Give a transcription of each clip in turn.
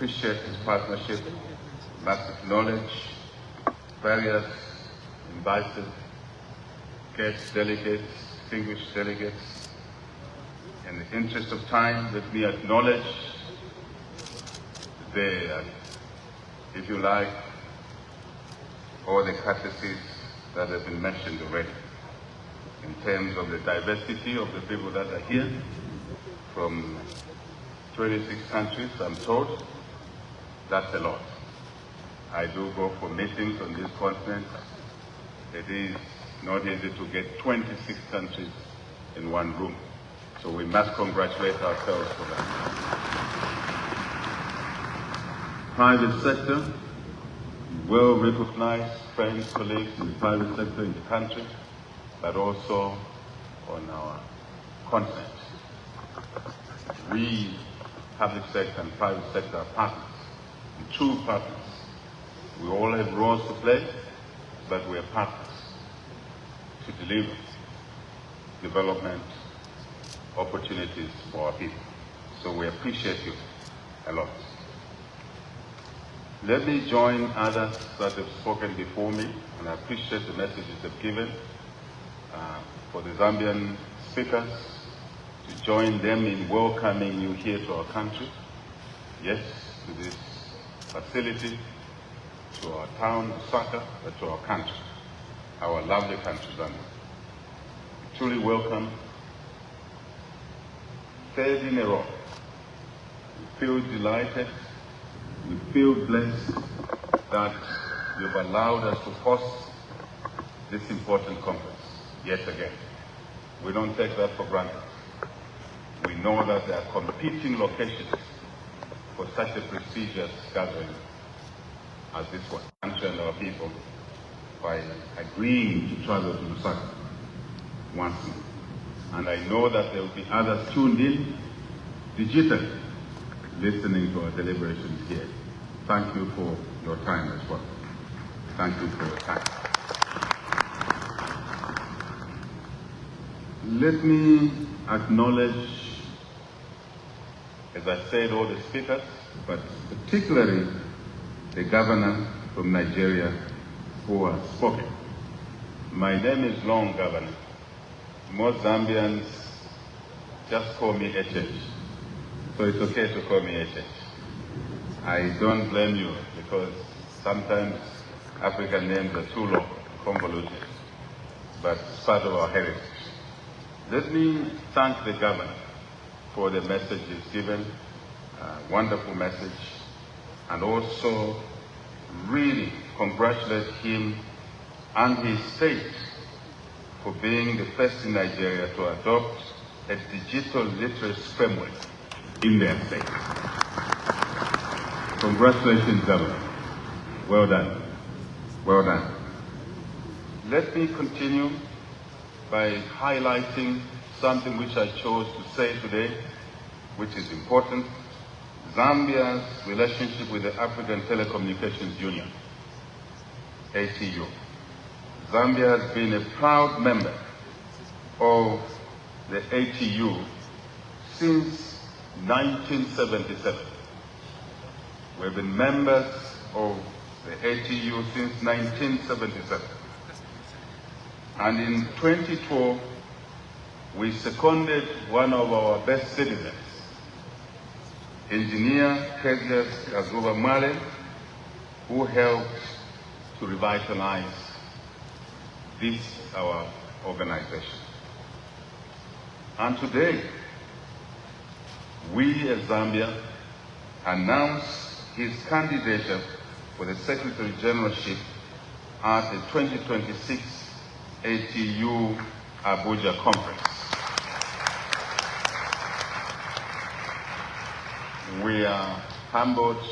appreciate his partnership, must acknowledge various invited guest delegates, distinguished delegates. In the interest of time, let me acknowledge the, if you like, all the courtesies that have been mentioned already in terms of the diversity of the people that are here from 26 countries, I'm told. That's a lot. I do go for meetings on this continent. It is not easy to get 26 countries in one room. So we must congratulate ourselves for that. Private sector, well-recognized friends, colleagues in the private sector in the country, but also on our continent. We, public sector and private sector, are partners, and true partners. We all have roles to play, but we are partners to deliver development opportunities for our people. So we appreciate you a lot. Let me join others that have spoken before me, and I appreciate the messages they've given for the Zambian speakers, to join them in welcoming you here to our country, yes, to this facility, to our town, Lusaka, but to our country, our lovely country, Zambia. Truly welcome. Third in a row. We feel delighted, we feel blessed that you've allowed us to host this important conference yet again. We don't take that for granted. We know that there are competing locations for such a prestigious gathering as this one. Country and our people by agreeing to travel to Lusaka once more. And I know that there will be others tuned in digitally, listening to our deliberations here. Thank you for your time as well. Thank you for your time. Let me acknowledge, as I said, all the speakers, but particularly the governor from Nigeria who has spoken. My name is long, Governor. Most Zambians just call me HH. So it's okay to call me HH. I don't blame you because sometimes African names are too long, convoluted, but it's part of our heritage. Let me thank the governor for the message he's given, wonderful message, and also really congratulate him and his state for being the first in Nigeria to adopt a digital literacy framework in their state. Congratulations, Governor. Well done. Well done. Let me continue by highlighting something which I chose to say today, which is important: Zambia's relationship with the African Telecommunications Union, ATU. Zambia has been a proud member of the ATU since 1977. We've been members of the ATU since 1977. And in 2012, we seconded one of our best citizens, Engineer Kezia Kazuba Male, who helped to revitalize this, our organization. And today, we as Zambia announce his candidature for the Secretary Generalship at the 2026 ATU Abuja Conference. We are humbled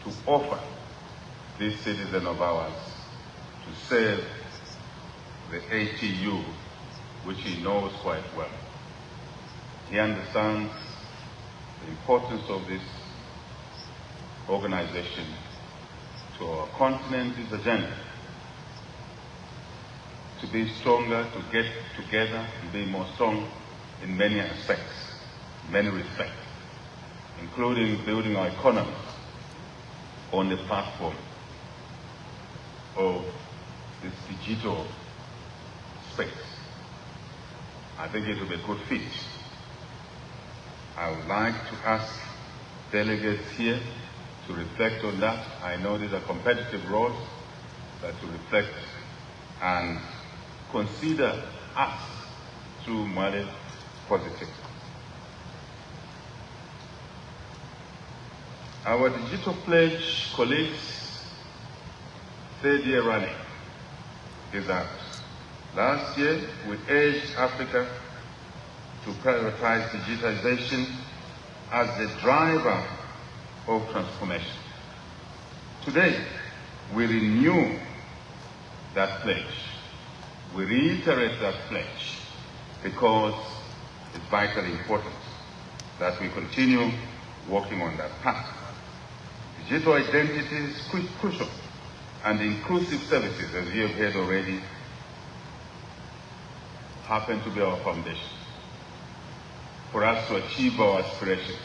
to offer this citizen of ours to serve the ATU, which he knows quite well. He understands the importance of this organization to our continent's agenda, to be stronger, to get together, and be more strong in many aspects, many respects, including building our economy on the platform of this digital space. I think it will be a good fit. I would like to ask delegates here to reflect on that. I know these are competitive roles, but to reflect and consider us through Mali positive. Our digital pledge colleagues, third year running, is out. Last year, we urged Africa to prioritize digitization as the driver of transformation. Today, we renew that pledge. We reiterate that pledge because it's vitally important that we continue working on that path. Digital identity is crucial, and inclusive services, as you have heard already, happen to be our foundation for us to achieve our aspirations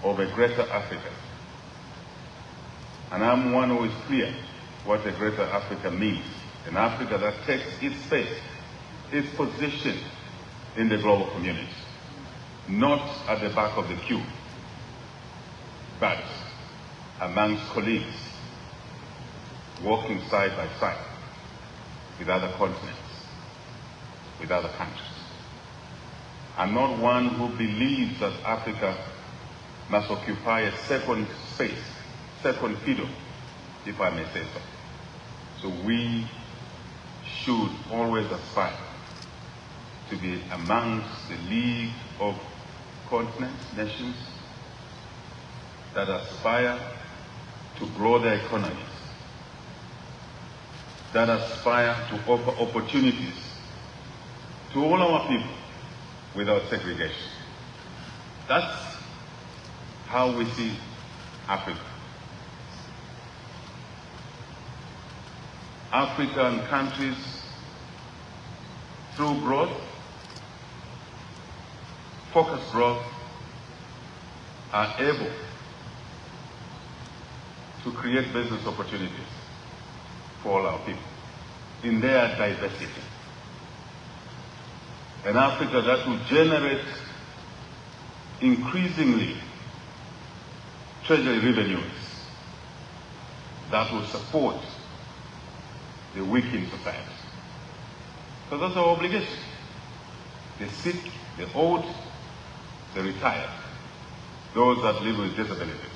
of a greater Africa. And I'm one who is clear what a greater Africa means. An Africa that takes its space, its position in the global community, not at the back of the queue, but amongst colleagues, working side by side with other continents, with other countries. I'm not one who believes that Africa must occupy a second space, second fiddle, if I may say so. So we should always aspire to be amongst the league of continents, nations, that aspire to grow their economies, that aspire to offer opportunities to all our people without segregation. That's how we see Africa. African countries, through growth, focused growth, are able to create business opportunities for all our people in their diversity. An Africa that will generate increasingly treasury revenues that will support the weak in society. So that's our obligation. The sick, the old, the retired, those that live with disabilities.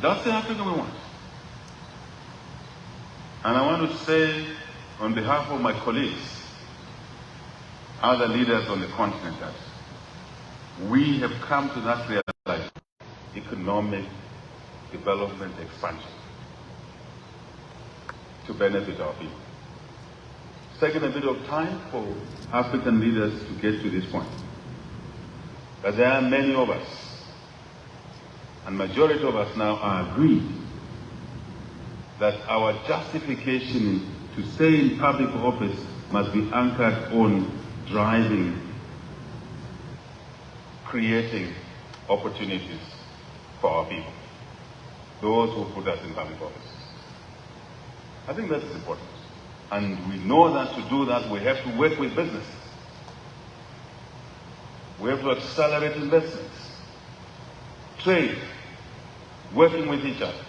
That's the Africa we want. And I want to say, on behalf of my colleagues, other leaders on the continent, that we have come to that realization: economic development expansion to benefit our people. It's taken a bit of time for African leaders to get to this point. But there are many of us, and majority of us now are agreed that our justification to stay in public office must be anchored on driving, creating opportunities for our people, those who put us in public office. I think that is important. And we know that to do that, we have to work with businesses. We have to accelerate investments, trade, working with each other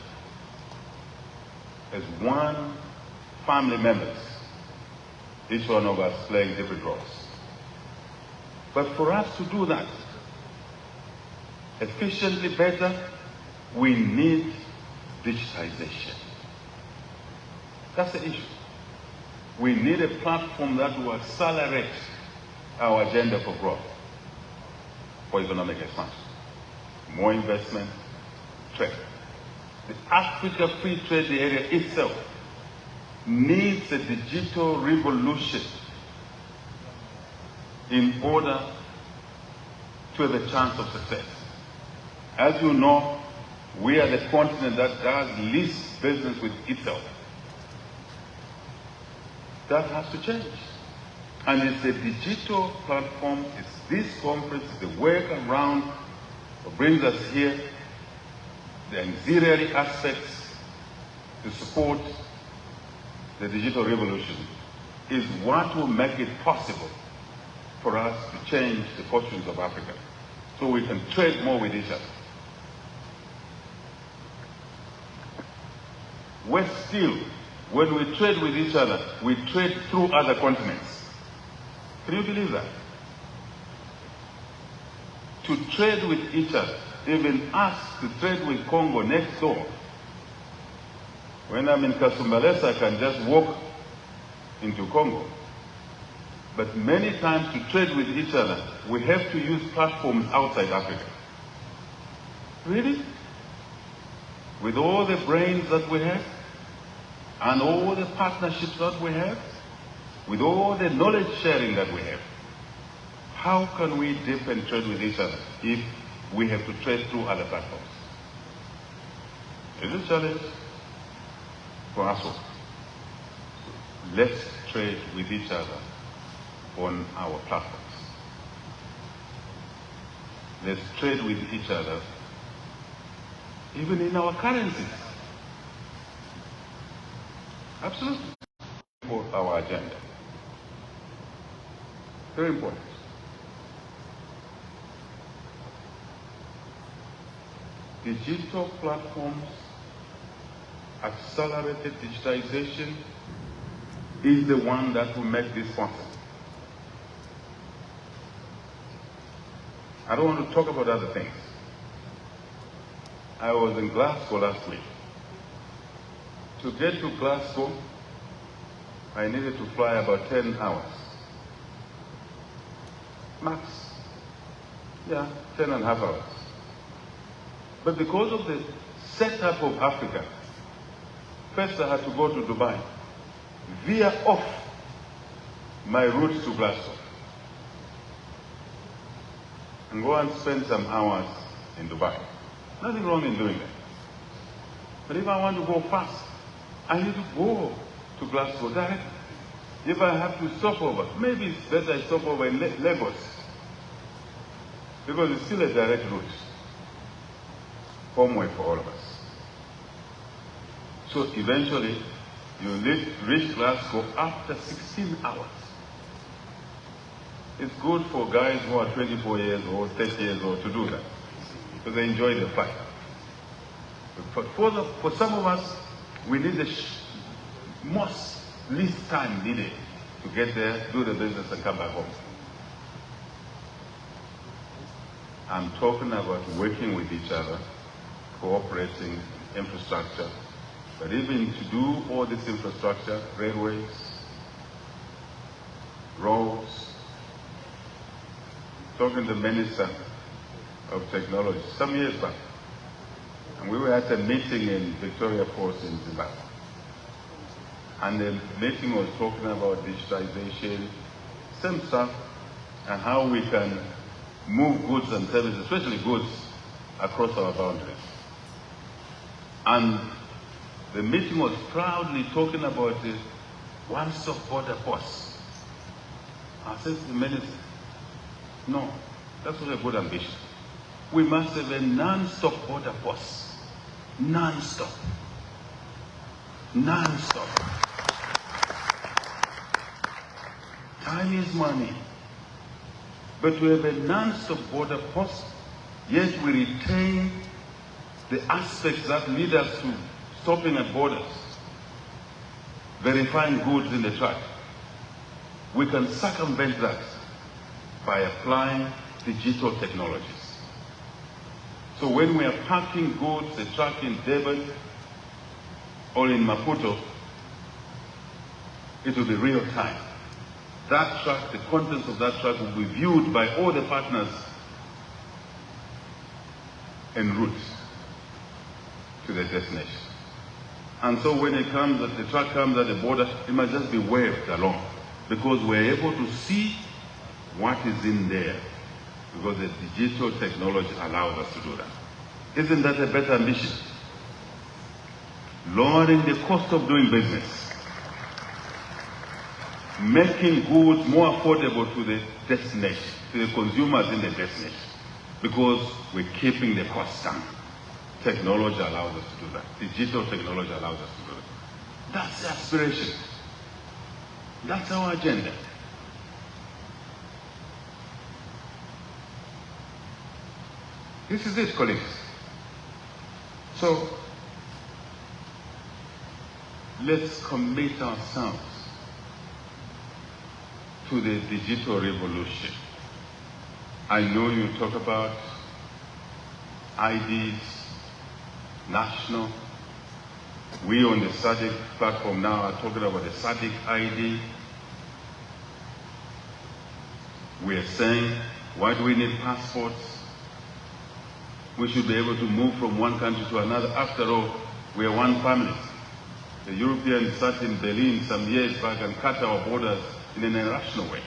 as one family members, each one of us playing different roles. But for us to do that efficiently better, we need digitization. That's the issue. We need a platform that will accelerate our agenda for growth, for economic expansion, more investment, trade. The Africa Free Trade Area itself needs a digital revolution in order to have a chance of success. As you know, we are the continent that does least business with itself. That has to change. And it's a digital platform, it's this conference, it's the work around what brings us here the auxiliary aspects to support the digital revolution is what will make it possible for us to change the fortunes of Africa so we can trade more with each other. We're still, when we trade with each other, we trade through other continents. Can you believe that? To trade with each other, even us to trade with Congo next door. When I'm in Kasumbalesa, I can just walk into Congo. But many times to trade with each other, we have to use platforms outside Africa. Really? With all the brains that we have, and all the partnerships that we have, with all the knowledge sharing that we have, how can we dip and trade with each other if we have to trade through other platforms? It's a challenge for us all. Let's trade with each other on our platforms. Let's trade with each other even in our currencies. Absolutely. For our agenda. Very important. Digital platforms, accelerated digitization is the one that will make this possible. I don't want to talk about other things. I was in Glasgow last week. To get to Glasgow, I needed to fly about 10 hours. Max. Yeah, 10 and a half hours. But because of the setup of Africa, first I had to go to Dubai, veer off my route to Glasgow, and go and spend some hours in Dubai. Nothing wrong in doing that. But if I want to go fast, I need to go to Glasgow directly. If I have to stop over, maybe it's better I stop over in Lagos, because it's still a direct route. Homeway for all of us. So eventually, you reach Glasgow after 16 hours. It's good for guys who are 24 years old, 30 years old to do that, because they enjoy the flight. But for some of us, we need the most least time needed to get there, do the business, and come back home. I'm talking about working with each other, cooperating, infrastructure, but even to do all this infrastructure, railways, roads, talking to the Minister of Technology some years back, and we were at a meeting in Victoria Falls in Zimbabwe. And the meeting was talking about digitization, same stuff, and how we can move goods and services, especially goods, across our boundaries. And the meeting was proudly talking about the one-stop border post. I said to the minister, no, that's not a good ambition. We must have a non-stop border post. Non-stop. Non-stop. Time is money. But we have a non-stop border post, yet we retain the aspects that lead us to stopping at borders, verifying goods in the truck. We can circumvent that by applying digital technologies. So when we are packing goods, a truck in Durban or in Maputo, it will be real time. That truck, the contents of that truck will be viewed by all the partners en route to the destination. And so when it comes, the truck comes at the border, it must just be waved along, because we're able to see what is in there, because the digital technology allows us to do that. Isn't that a better ambition? Lowering the cost of doing business, making goods more affordable to the destination, to the consumers in the destination, because we're keeping the costs down. technology allows us to do that. Digital technology allows us to do that. That's the aspiration. That's our agenda. This is it, colleagues. So, let's commit ourselves to the digital revolution. I know you talk about IDs, national. We on the SADC platform now are talking about the SADC ID. We are saying, why do we need passports? We should be able to move from one country to another. After all, we are one family. The Europeans sat in Berlin some years back and cut our borders in an irrational way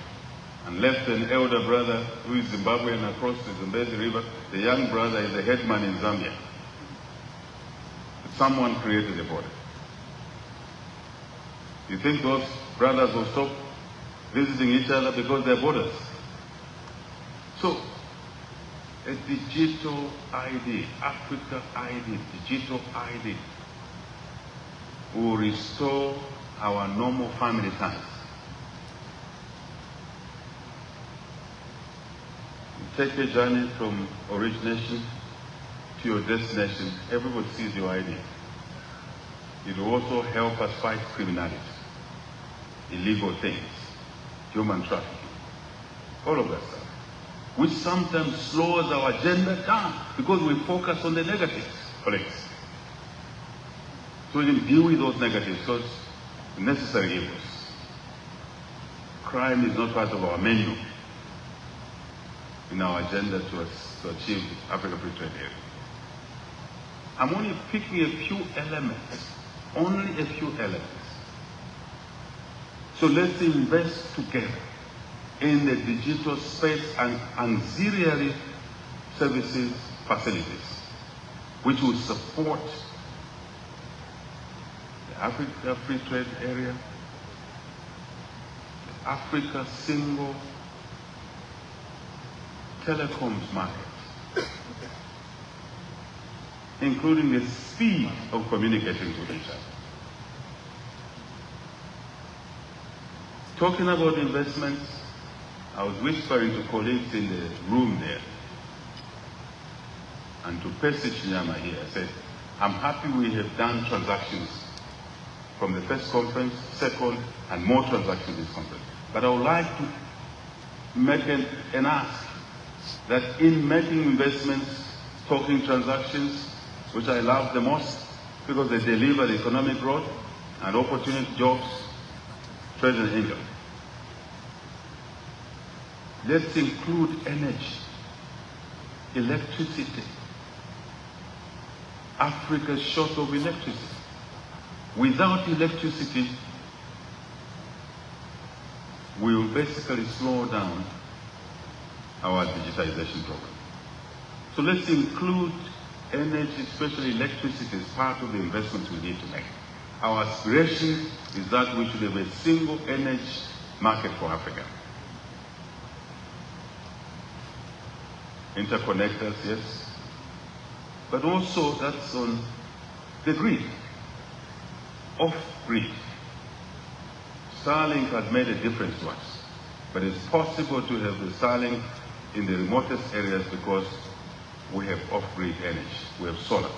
and left an elder brother who is Zimbabwean across the Zambezi River. The young brother is a headman in Zambia. Someone created a border. You think those brothers will stop visiting each other because they're borders? So, a digital ID, Africa ID, digital ID, will restore our normal family ties. You take a journey from origination to your destination, everybody sees your ID. It will also help us fight criminality, illegal things, human trafficking, all of that stuff, which sometimes slows our agenda down because we focus on the negatives, colleagues. So we can deal with those negatives, those necessary evils. Crime is not part of our menu in our agenda to achieve the Africa Free Trade Area. I'm only picking a few elements, only a few elements. So let's invest together in the digital space and auxiliary services facilities, which will support the Africa Free Trade Area, the Africa Single Telecoms Market, including the speed of communicating with each other. Talking about investments, I was whispering to colleagues in the room there, and to Percy Chinyama here, I said, I'm happy we have done transactions from the first conference, second, and more transactions in this conference. But I would like to make an ask that in making investments, talking transactions, which I love the most because they deliver economic growth and opportunity, jobs, trade and income. Let's include energy, electricity. Africa is short of electricity. Without electricity, we will basically slow down our digitization program. So let's include energy, especially electricity, as part of the investments we need to make. Our aspiration is that we should have a single energy market for Africa. Interconnectors, yes, but also that's on the grid, off-grid. Starlink has made a difference to us, but it's possible to have the Starlink in the remotest areas because we have off-grid energy, we have solar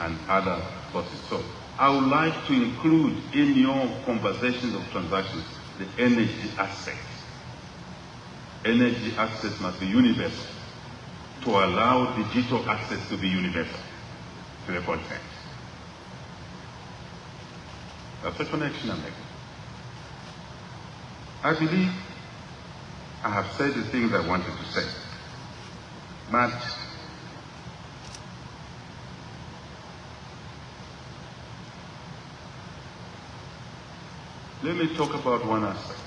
and other sources. So I would like to include in your conversations of transactions the energy aspect. Energy access must be universal to allow digital access to be universal to the content. That's the connection I'm making. I believe I have said the things I wanted to say, but let me talk about one aspect.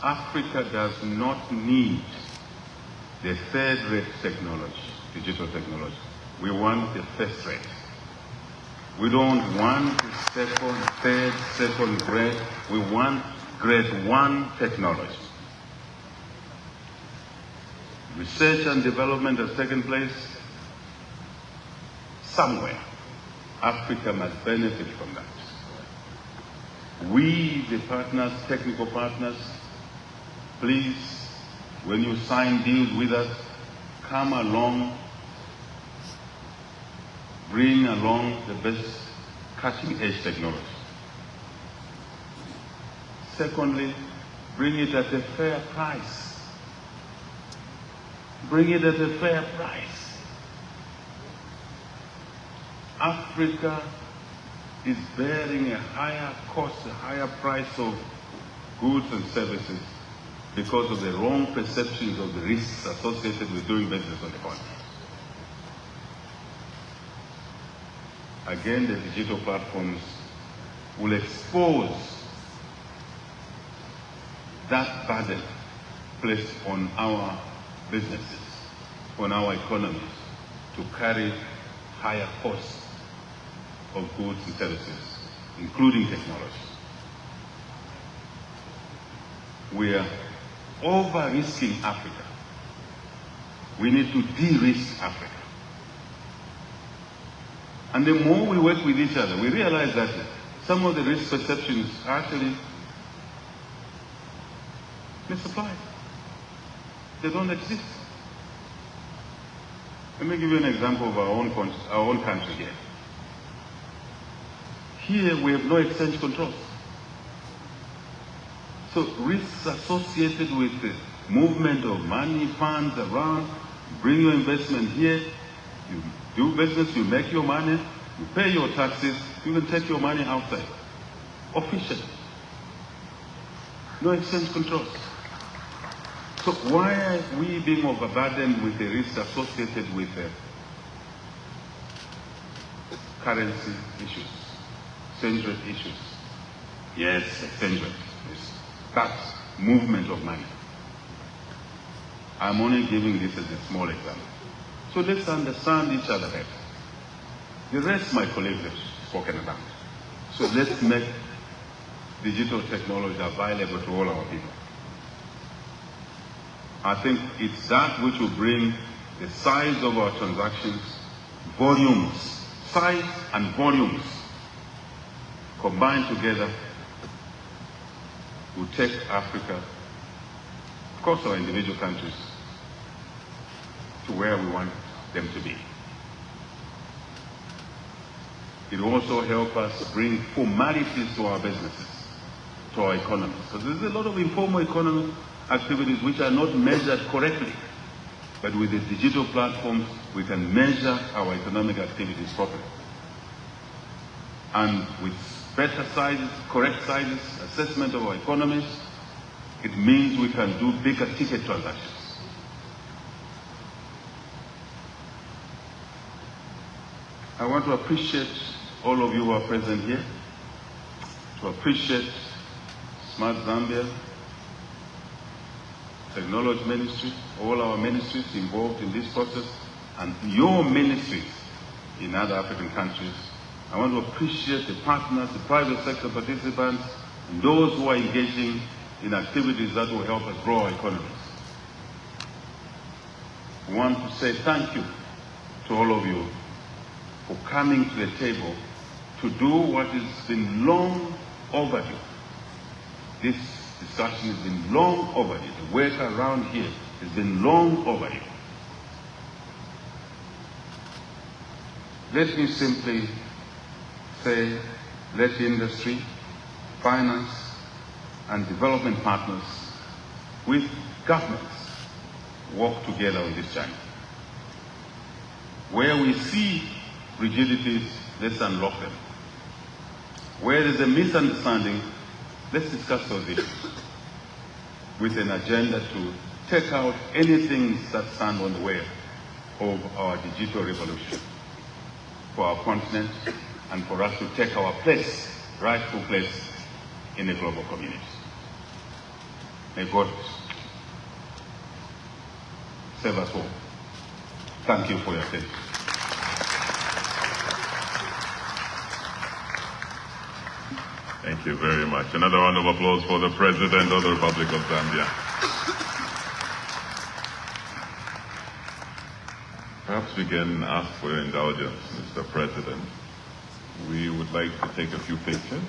Africa does not need the third-rate technology, digital technology. We want the first rate. We don't want the second grade. We want grade 1 technology. Research and development has taken place. somewhere, Africa must benefit from that. We, the partners, technical partners, please, when you sign deals with us, come along, bring along the best cutting-edge technology. Secondly, bring it at a fair price. Bring it at a fair price. Africa is bearing a higher cost, a higher price of goods and services because of the wrong perceptions of the risks associated with doing business on the continent. Again, the digital platforms will expose that burden placed on our businesses, on our economies, to carry higher costs of goods and services, including technology. We are over-risking Africa. We need to de-risk Africa. And the more we work with each other, we realize that some of the risk perceptions are actually misapplied. They don't exist. Let me give you an example of our own country here. Here we have no exchange controls. So risks associated with the movement of money, funds around, bring your investment here, you do business, you make your money, you pay your taxes, you can take your money outside. Officiating. No exchange controls. So why are we being overburdened with the risks associated with currency issues, exchange rate issues? Yes, exchange rate. That movement of money. I'm only giving this as a small example. So let's understand each other better. The rest my colleagues have spoken about. So let's make digital technology available to all our people. I think it's that which will bring the size of our transactions, volumes, size and volumes combined together will take Africa, of course our individual countries, to where we want them to be. It will also help us bring formalities to our businesses, to our economies. Because there's a lot of informal economic activities which are not measured correctly. But with the digital platforms, we can measure our economic activities properly. And with better sizes, correct sizes, assessment of our economies, it means we can do bigger ticket transactions. I want to appreciate all of you who are present here, to appreciate Smart Zambia, Technology Ministry, all our ministries involved in this process, and your ministries in other African countries. I want to appreciate the partners, the private sector participants, and those who are engaging in activities that will help us grow our economies. I want to say thank you to all of you for coming to the table to do what has been long overdue. This discussion has been long overdue. The work around here has been long overdue. Let me simply say, let industry, finance, and development partners with governments work together on this journey. Where we see rigidities, let's unlock them. Where there's a misunderstanding, let's discuss those issues with an agenda to take out anything that stands on the way of our digital revolution for our continent and for us to take our place, rightful place, in the global community. May God save us all. Thank you for your attention. Thank you very much. Another round of applause for the President of the Republic of Zambia. Perhaps we can ask for your indulgence, Mr. President. We would like to take a few pictures.